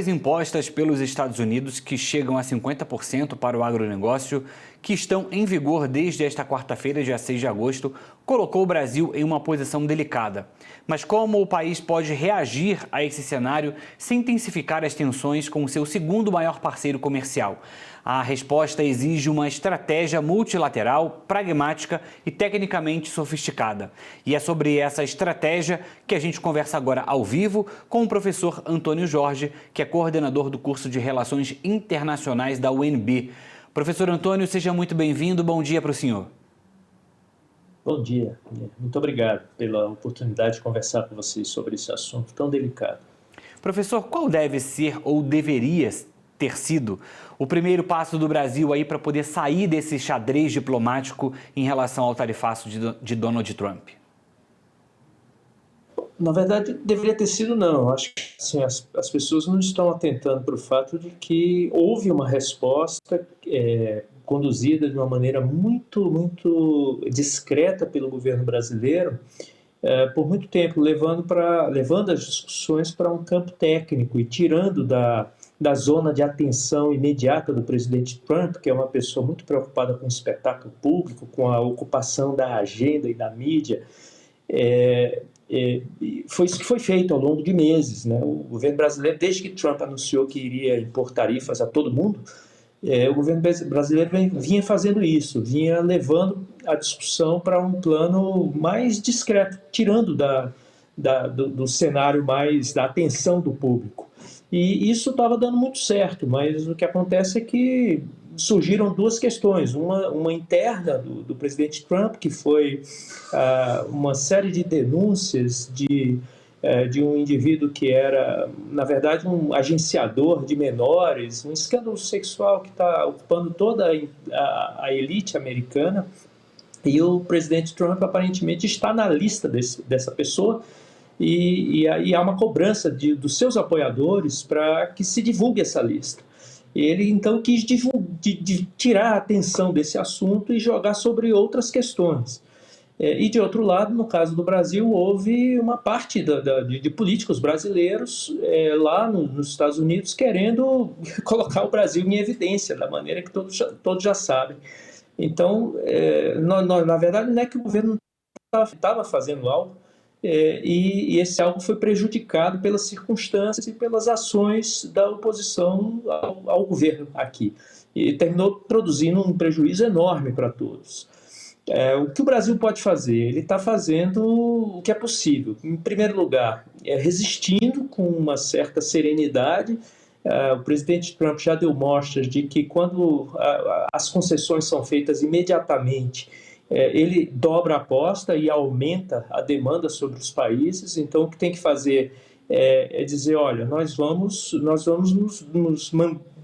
tarifas impostas pelos Estados Unidos, que chegam a 50% para o agronegócio, que estão em vigor desde esta quarta-feira, dia 6 de agosto, colocou o Brasil em uma posição delicada. Mas como o país pode reagir a esse cenário sem intensificar as tensões com o seu segundo maior parceiro comercial? A resposta exige uma estratégia multilateral, pragmática e tecnicamente sofisticada. E é sobre essa estratégia que a gente conversa agora ao vivo com o professor Antônio Jorge, que é coordenador do curso de Relações Internacionais da UNB. Professor Antônio, seja muito bem-vindo. Bom dia para o senhor. Bom dia. Muito obrigado pela oportunidade de conversar com vocês sobre esse assunto tão delicado. Professor, qual deve ser ou deveria ter sido o primeiro passo do Brasil aí para poder sair desse xadrez diplomático em relação ao tarifaço de Donald Trump? Na verdade, deveria ter sido não. Acho que assim, as pessoas não estão atentando para o fato de que houve uma resposta conduzida de uma maneira muito discreta pelo governo brasileiro, por muito tempo, levando as discussões para um campo técnico e tirando da zona de atenção imediata do presidente Trump, que é uma pessoa muito preocupada com o espetáculo público, com a ocupação da agenda e da mídia. Foi isso que foi feito ao longo de meses, né? O governo brasileiro, desde que Trump anunciou que iria impor tarifas a todo mundo, o governo brasileiro vinha fazendo isso, vinha levando a discussão para um plano mais discreto, tirando do cenário mais da atenção do público. E isso estava dando muito certo, mas o que acontece é que surgiram duas questões. Uma interna do presidente Trump, que foi uma série de denúncias de um indivíduo que era, na verdade, um agenciador de menores, um escândalo sexual que está ocupando toda a elite americana. E o presidente Trump aparentemente está na lista dessa pessoa. E há uma cobrança dos seus apoiadores para que se divulgue essa lista. Ele, então, quis tirar a atenção desse assunto e jogar sobre outras questões. E, de outro lado, no caso do Brasil, houve uma parte de políticos brasileiros lá nos Estados Unidos querendo colocar o Brasil em evidência, da maneira que todos já sabem. Então, na verdade, não é que o governo estava fazendo algo, e esse algo foi prejudicado pelas circunstâncias e pelas ações da oposição ao governo aqui. E terminou produzindo um prejuízo enorme para todos. O que o Brasil pode fazer? Ele está fazendo o que é possível. Em primeiro lugar, resistindo com uma certa serenidade. O presidente Trump já deu mostras de que quando as concessões são feitas imediatamente, ele dobra a aposta e aumenta a demanda sobre os países. Então, o que tem que fazer é dizer, olha, nós vamos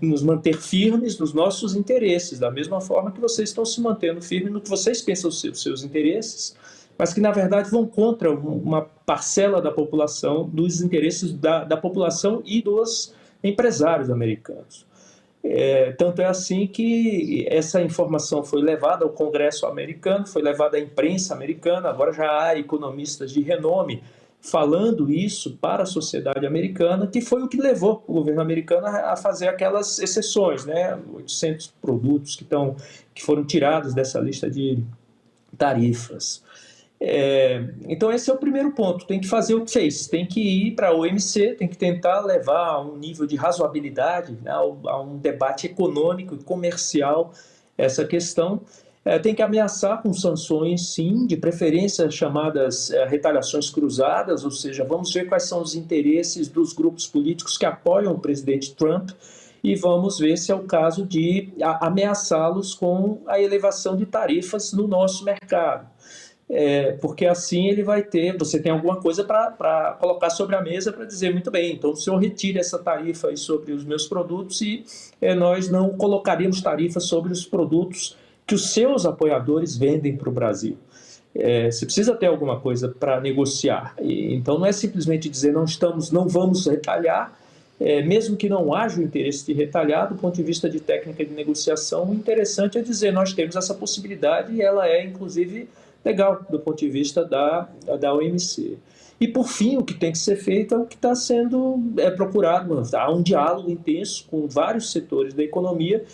nos manter firmes nos nossos interesses, da mesma forma que vocês estão se mantendo firmes no que vocês pensam ser os seus interesses, mas que, na verdade, vão contra uma parcela da população, dos interesses da população e dos empresários americanos. Tanto é assim que essa informação foi levada ao Congresso americano, foi levada à imprensa americana. Agora já há economistas de renome falando isso para a sociedade americana, que foi o que levou o governo americano a fazer aquelas exceções, né? 800 produtos que foram tirados dessa lista de tarifas. Então esse é o primeiro ponto, tem que fazer o que fez, tem que ir para a OMC, tem que tentar levar a um nível de razoabilidade, né, a um debate econômico e comercial essa questão. Tem que ameaçar com sanções, sim, de preferência chamadas retaliações cruzadas, ou seja, vamos ver quais são os interesses dos grupos políticos que apoiam o presidente Trump e vamos ver se é o caso de ameaçá-los com a elevação de tarifas no nosso mercado. Porque assim você tem alguma coisa para colocar sobre a mesa para dizer, muito bem, então o senhor retire essa tarifa aí sobre os meus produtos e nós não colocaríamos tarifas sobre os produtos que os seus apoiadores vendem para o Brasil. Você precisa ter alguma coisa para negociar. Então não é simplesmente dizer não vamos retalhar, mesmo que não haja o interesse de retalhar, do ponto de vista de técnica de negociação, o interessante é dizer nós temos essa possibilidade e ela é, inclusive, legal do ponto de vista da OMC. E, por fim, o que tem que ser feito é o que está sendo procurado. Há um diálogo intenso com vários setores da economia,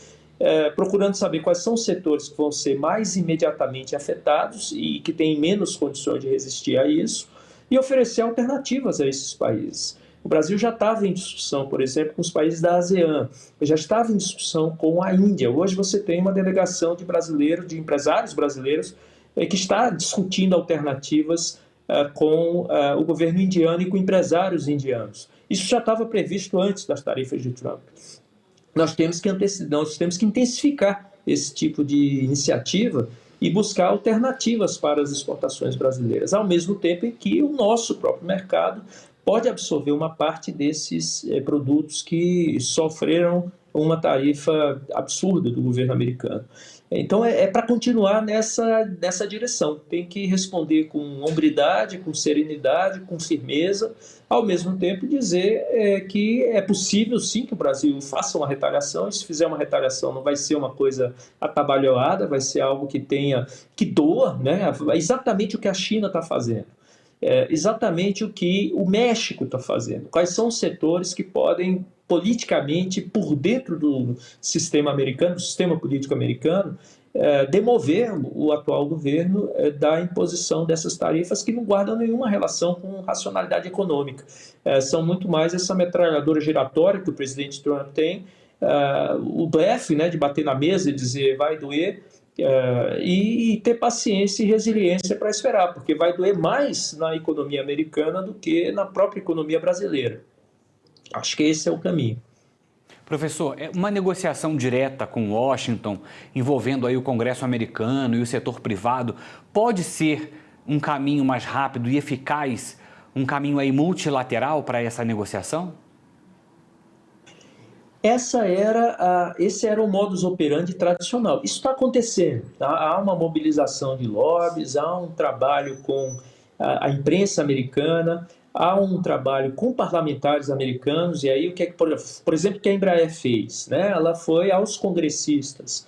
procurando saber quais são os setores que vão ser mais imediatamente afetados e que têm menos condições de resistir a isso, e oferecer alternativas a esses países. O Brasil já estava em discussão, por exemplo, com os países da ASEAN, já estava em discussão com a Índia. Hoje você tem uma delegação de brasileiros, de empresários brasileiros, que está discutindo alternativas com o governo indiano e com empresários indianos. Isso já estava previsto antes das tarifas de Trump. Nós temos que intensificar esse tipo de iniciativa e buscar alternativas para as exportações brasileiras, ao mesmo tempo em que o nosso próprio mercado pode absorver uma parte desses produtos que sofreram uma tarifa absurda do governo americano. Então, para continuar nessa direção. Tem que responder com hombridade, com serenidade, com firmeza, ao mesmo tempo dizer que é possível, sim, que o Brasil faça uma retaliação, e se fizer uma retaliação não vai ser uma coisa atabalhoada, vai ser algo que doa, né? Exatamente o que a China está fazendo. Exatamente o que o México está fazendo. Quais são os setores que podem, politicamente, por dentro do sistema americano, do sistema político americano, demover o atual governo da imposição dessas tarifas que não guardam nenhuma relação com racionalidade econômica. São muito mais essa metralhadora giratória que o presidente Trump tem, o blefe, né, de bater na mesa e dizer vai doer, e ter paciência e resiliência para esperar, porque vai doer mais na economia americana do que na própria economia brasileira. Acho que esse é o caminho. Professor, uma negociação direta com Washington, envolvendo aí o Congresso americano e o setor privado, pode ser um caminho mais rápido e eficaz, um caminho aí multilateral para essa negociação? Esse era o modus operandi tradicional. Isso está acontecendo. Tá? Há uma mobilização de lobbies, há um trabalho com a imprensa americana, há um trabalho com parlamentares americanos, e aí o que é, por exemplo, o que a Embraer fez? Né? Ela foi aos congressistas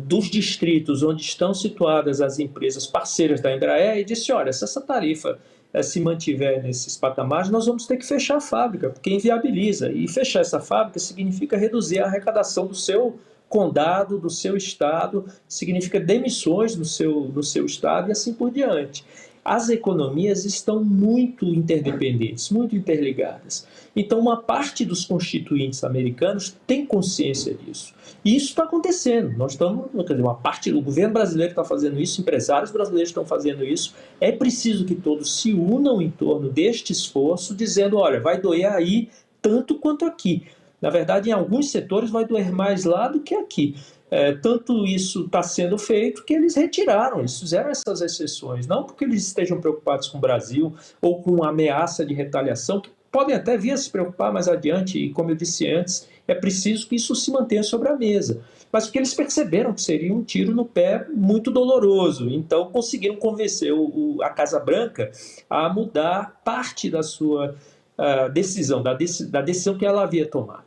dos distritos onde estão situadas as empresas parceiras da Embraer e disse, olha, se essa tarifa se mantiver nesses patamares, nós vamos ter que fechar a fábrica, porque inviabiliza. E fechar essa fábrica significa reduzir a arrecadação do seu condado, do seu estado, significa demissões no seu estado e assim por diante. As economias estão muito interdependentes, muito interligadas. Então, uma parte dos constituintes americanos tem consciência disso. E isso está acontecendo. Nós estamos, quer dizer, o governo brasileiro está fazendo isso, empresários brasileiros estão fazendo isso. É preciso que todos se unam em torno deste esforço, dizendo, olha, vai doer aí tanto quanto aqui. Na verdade, em alguns setores vai doer mais lá do que aqui. Tanto isso está sendo feito que eles retiraram, eles fizeram essas exceções, não porque eles estejam preocupados com o Brasil ou com ameaça de retaliação, que podem até vir a se preocupar mais adiante, e como eu disse antes, é preciso que isso se mantenha sobre a mesa, mas porque eles perceberam que seria um tiro no pé muito doloroso, então conseguiram convencer a Casa Branca a mudar parte da sua decisão, da decisão que ela havia tomado.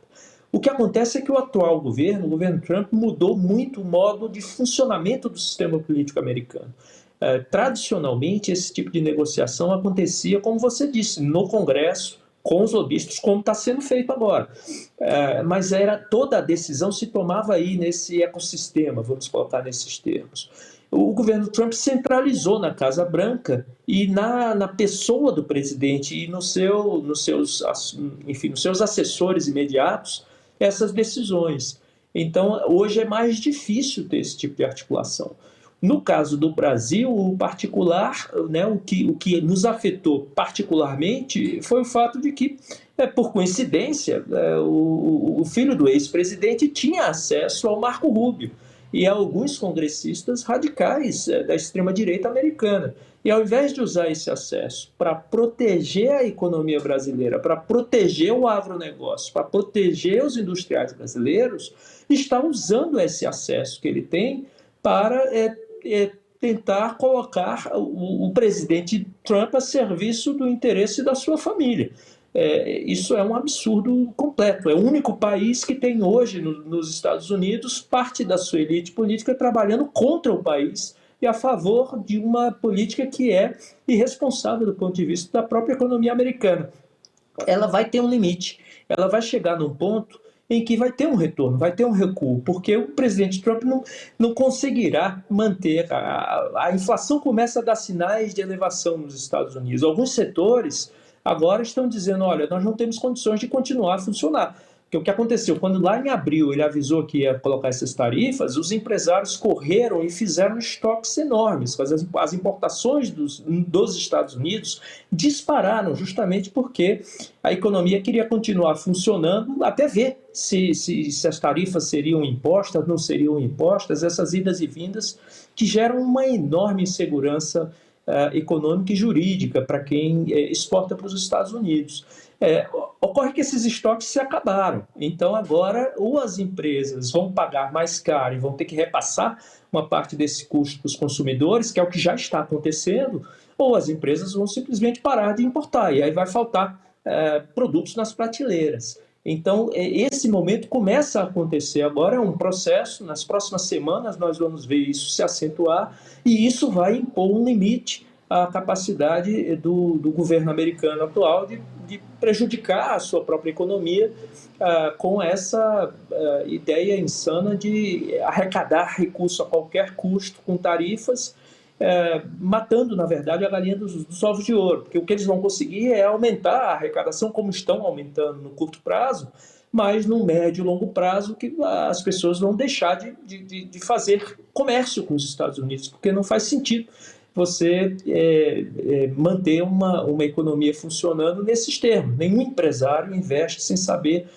O que acontece é que o atual governo, o governo Trump, mudou muito o modo de funcionamento do sistema político americano. Tradicionalmente, esse tipo de negociação acontecia, como você disse, no Congresso, com os lobistas, como está sendo feito agora. Mas toda a decisão se tomava aí nesse ecossistema, vamos colocar nesses termos. O governo Trump centralizou na Casa Branca e na pessoa do presidente e nos seus assessores imediatos, essas decisões. Então, hoje é mais difícil ter esse tipo de articulação. No caso do Brasil, o particular, né, o que nos afetou particularmente foi o fato de que, por coincidência, o filho do ex-presidente tinha acesso ao Marco Rubio e a alguns congressistas radicais da extrema-direita americana. E ao invés de usar esse acesso para proteger a economia brasileira, para proteger o agronegócio, para proteger os industriais brasileiros, está usando esse acesso que ele tem para tentar colocar o presidente Trump a serviço do interesse da sua família. Isso é um absurdo completo. É o único país que tem hoje nos Estados Unidos parte da sua elite política trabalhando contra o país e a favor de uma política que é irresponsável do ponto de vista da própria economia americana. Ela vai ter um limite, ela vai chegar num ponto em que vai ter um retorno, vai ter um recuo, porque o presidente Trump não conseguirá manter. A inflação começa a dar sinais de elevação nos Estados Unidos. Alguns setores agora estão dizendo, olha, nós não temos condições de continuar a funcionar. Porque o que aconteceu? Quando lá em abril ele avisou que ia colocar essas tarifas, os empresários correram e fizeram estoques enormes. As importações dos Estados Unidos dispararam justamente porque a economia queria continuar funcionando até ver se as tarifas seriam impostas, não seriam impostas, essas idas e vindas que geram uma enorme insegurança econômica e jurídica para quem exporta para os Estados Unidos. Ocorre que esses estoques se acabaram, então agora ou as empresas vão pagar mais caro e vão ter que repassar uma parte desse custo para os consumidores, que é o que já está acontecendo, ou as empresas vão simplesmente parar de importar, e aí vai faltar produtos nas prateleiras. Então, esse momento começa a acontecer agora, é um processo, nas próximas semanas nós vamos ver isso se acentuar, e isso vai impor um limite à capacidade do governo americano atual de prejudicar a sua própria economia com essa ideia insana de arrecadar recursos a qualquer custo com tarifas, matando, na verdade, a galinha dos ovos de ouro, porque o que eles vão conseguir é aumentar a arrecadação, como estão aumentando no curto prazo, mas no médio e longo prazo que as pessoas vão deixar de fazer comércio com os Estados Unidos, porque não faz sentido você manter uma economia funcionando nesses termos. Nenhum empresário investe sem saber,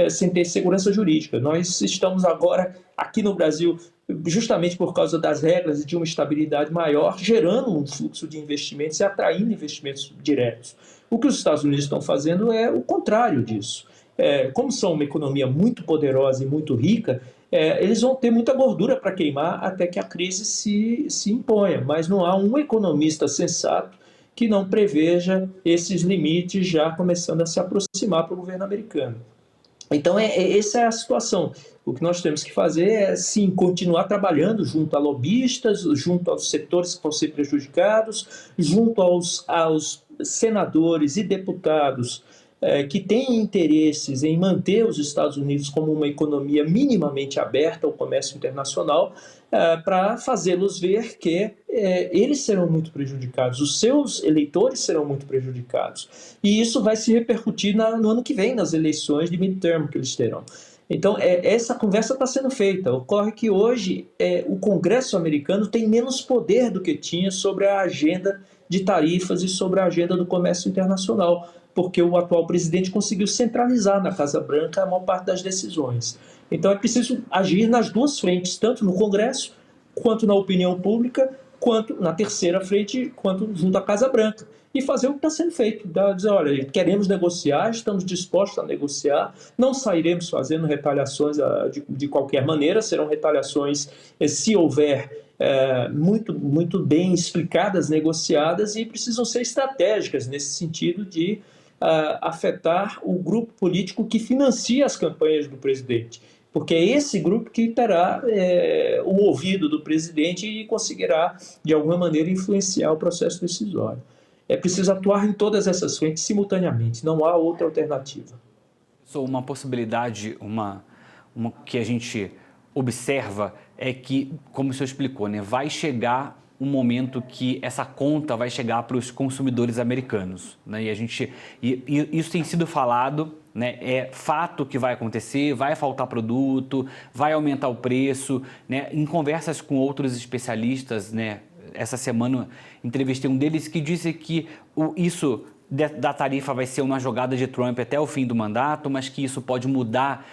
sem ter segurança jurídica. Nós estamos agora, aqui no Brasil, justamente por causa das regras e de uma estabilidade maior, gerando um fluxo de investimentos e atraindo investimentos diretos. O que os Estados Unidos estão fazendo é o contrário disso. Como são uma economia muito poderosa e muito rica, eles vão ter muita gordura para queimar até que a crise se imponha, mas não há um economista sensato que não preveja esses limites já começando a se aproximar para o governo americano. Então, essa é a situação. O que nós temos que fazer é, sim, continuar trabalhando junto a lobistas, junto aos setores que vão ser prejudicados, junto aos senadores e deputados que têm interesses em manter os Estados Unidos como uma economia minimamente aberta ao comércio internacional, para fazê-los ver que eles serão muito prejudicados, os seus eleitores serão muito prejudicados. E isso vai se repercutir no ano que vem, nas eleições de midterm que eles terão. Então, essa conversa está sendo feita. Ocorre que hoje o Congresso americano tem menos poder do que tinha sobre a agenda de tarifas e sobre a agenda do comércio internacional, porque o atual presidente conseguiu centralizar na Casa Branca a maior parte das decisões. Então é preciso agir nas duas frentes, tanto no Congresso, quanto na opinião pública, quanto na terceira frente, quanto junto à Casa Branca. E fazer o que está sendo feito. Dizer, olha, queremos negociar, estamos dispostos a negociar, não sairemos fazendo retaliações de qualquer maneira, serão retaliações se houver muito bem explicadas, negociadas, e precisam ser estratégicas nesse sentido de afetar o grupo político que financia as campanhas do presidente, porque é esse grupo que terá o ouvido do presidente e conseguirá, de alguma maneira, influenciar o processo decisório. É preciso atuar em todas essas frentes simultaneamente, não há outra alternativa. Uma possibilidade, uma que a gente observa é que, como o senhor explicou, né, vai chegar um momento que essa conta vai chegar para os consumidores americanos, né? E isso tem sido falado, né? É fato que vai acontecer, vai faltar produto, vai aumentar o preço, né? Em conversas com outros especialistas, né? Essa semana entrevistei um deles que disse que isso da tarifa vai ser uma jogada de Trump até o fim do mandato, mas que isso pode mudar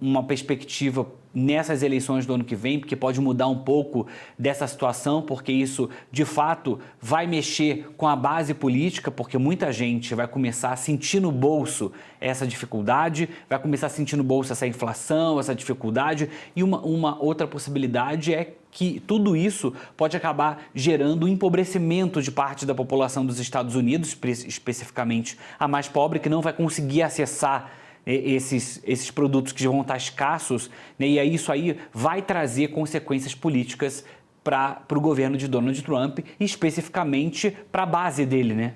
uma perspectiva nessas eleições do ano que vem, porque pode mudar um pouco dessa situação, porque isso, de fato, vai mexer com a base política, porque muita gente vai começar a sentir no bolso essa dificuldade, vai começar a sentir no bolso essa inflação, essa dificuldade, e uma outra possibilidade é que tudo isso pode acabar gerando um empobrecimento de parte da população dos Estados Unidos, especificamente a mais pobre, que não vai conseguir acessar esses produtos que vão estar escassos, né? E aí isso aí vai trazer consequências políticas para o governo de Donald Trump e especificamente para a base dele, né?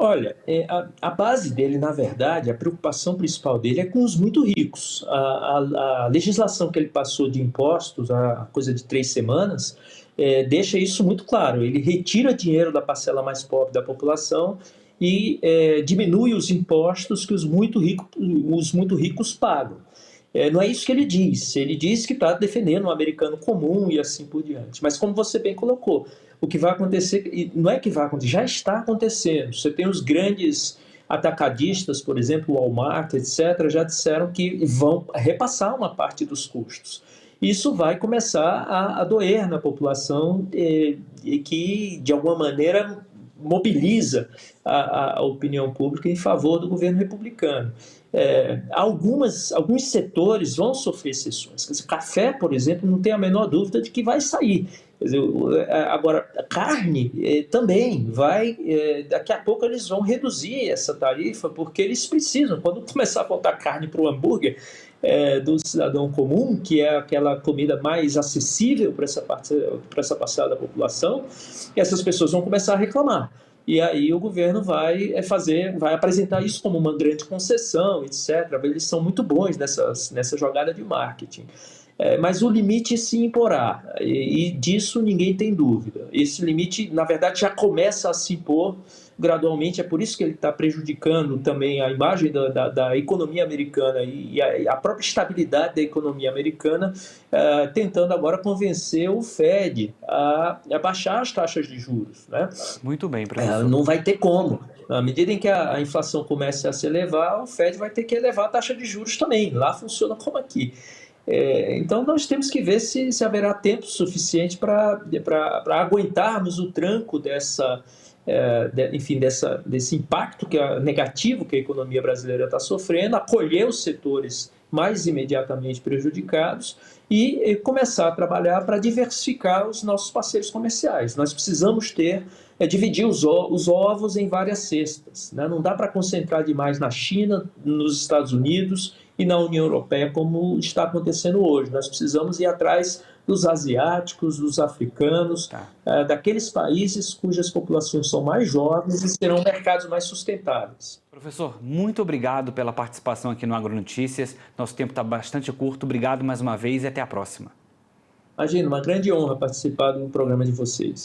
Olha, a base dele, na verdade, a preocupação principal dele é com os muito ricos. A legislação que ele passou de impostos, a coisa de 3 semanas, deixa isso muito claro. Ele retira dinheiro da parcela mais pobre da população e diminui os impostos que os muito ricos pagam. Não é isso que ele diz que está defendendo o americano comum e assim por diante. Mas como você bem colocou, o que vai acontecer, e não é que vai acontecer, já está acontecendo. Você tem os grandes atacadistas, por exemplo, o Walmart, etc., já disseram que vão repassar uma parte dos custos. Isso vai começar a doer na população e que, de alguma maneira, mobiliza a opinião pública em favor do governo republicano. Alguns setores vão sofrer exceções. Quer dizer, café, por exemplo, não tem a menor dúvida de que vai sair. Quer dizer, agora, a carne também vai. Daqui a pouco eles vão reduzir essa tarifa, porque eles precisam. Quando começar a faltar carne para o hambúrguer do cidadão comum, que é aquela comida mais acessível para essa parcela da população, essas pessoas vão começar a reclamar. E aí o governo vai apresentar isso como uma grande concessão, etc. Eles são muito bons nessa jogada de marketing. Mas o limite se imporá, e disso ninguém tem dúvida. Esse limite, na verdade, já começa a se impor gradualmente, é por isso que ele está prejudicando também a imagem da economia americana e a própria estabilidade da economia americana, tentando agora convencer o Fed a baixar as taxas de juros, né? Muito bem, professor. Não vai ter como. Na medida em que a inflação comece a se elevar, o Fed vai ter que elevar a taxa de juros também. Lá funciona como aqui. Então, nós temos que ver se haverá tempo suficiente para aguentarmos o tranco desse impacto negativo que a economia brasileira está sofrendo, acolher os setores mais imediatamente prejudicados e começar a trabalhar para diversificar os nossos parceiros comerciais. Nós precisamos dividir os ovos em várias cestas, né? Não dá para concentrar demais na China, nos Estados Unidos e na União Europeia, como está acontecendo hoje. Nós precisamos ir atrás dos asiáticos, dos africanos, daqueles países cujas populações são mais jovens e serão mercados mais sustentáveis. Professor, muito obrigado pela participação aqui no Agronotícias. Nosso tempo está bastante curto. Obrigado mais uma vez e até a próxima. Imagina, uma grande honra participar do programa de vocês.